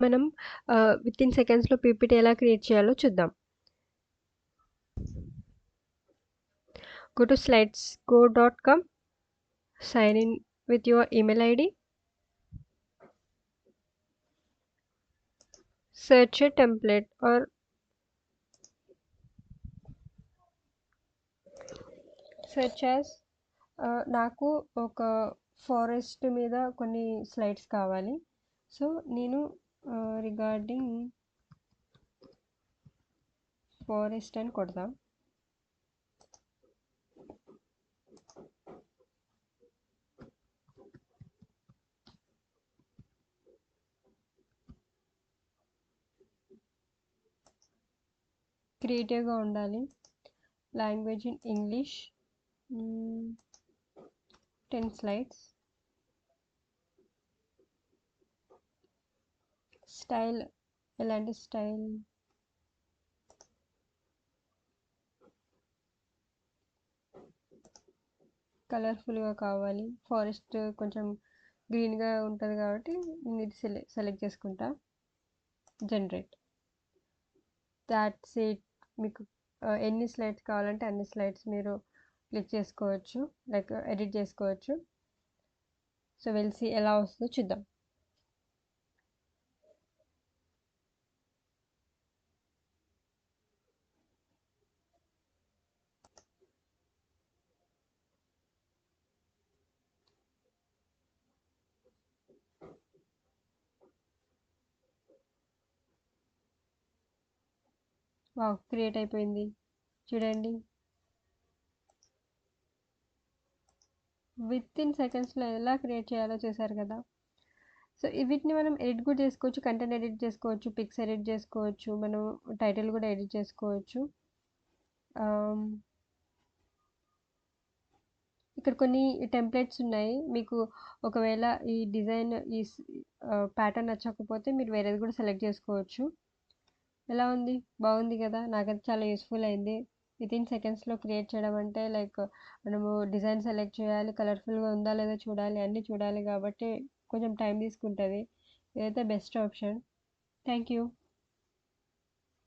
మనం వితిన్ సెకండ్స్‌లో పీపీటీ ఎలా క్రియేట్ చేయాలో చూద్దాం. Go to slidesgo.com, sign in with your email ID, search a template or search as నాకు ఒక ఫారెస్ట్ మీద కొన్ని స్లైడ్స్ కావాలి. సో నేను రిగార్డింగ్ ఫారెస్ట్ అని కొడదాం. క్రియేటివ్గా ఉండాలి. Language in English. 10 slides. Style ఎలాంటి స్టైల్? కలర్ఫుల్గా కావాలి. ఫారెస్ట్ కొంచెం గ్రీన్గా ఉంటుంది కాబట్టి నేను ఇది సెలెక్ట్ చేసుకుంటా. జనరేట్. That's it. మీకు ఎన్ని స్లైడ్స్ కావాలంటే అన్ని స్లైడ్స్ మీరు క్లిక్ చేసుకోవచ్చు, లైక్ ఎడిట్ చేసుకోవచ్చు. సో వెల్సి ఎలా వస్తుందో చూద్దాం. వావ్, క్రియేట్ అయిపోయింది చూడండి. వితిన్ సెకండ్స్లో ఎలా క్రియేట్ చేయాలో చూసారు కదా. సో వీటిని మనం ఎడిట్ కూడా చేసుకోవచ్చు, కంటెంట్ ఎడిట్ చేసుకోవచ్చు, పిక్స్ ఎడిట్ చేసుకోవచ్చు, మనం టైటిల్ కూడా ఎడిట్ చేసుకోవచ్చు. ఇక్కడ కొన్ని టెంప్లెట్స్ ఉన్నాయి. మీకు ఒకవేళ ఈ డిజైన్ ఈ ప్యాటర్న్ నచ్చకపోతే మీరు వేరేది కూడా సెలెక్ట్ చేసుకోవచ్చు. ఎలా ఉంది? బాగుంది కదా. నాకైతే చాలా యూస్ఫుల్ అయింది. వితిన్ సెకండ్స్లో క్రియేట్ చేయడం అంటే లైక్ మనము డిజైన్ సెలెక్ట్ చేయాలి, కలర్ఫుల్గా ఉందా లేదా చూడాలి, అన్నీ చూడాలి కాబట్టి కొంచెం టైం తీసుకుంటుంది. ఇదైతే బెస్ట్ ఆప్షన్. Thank you.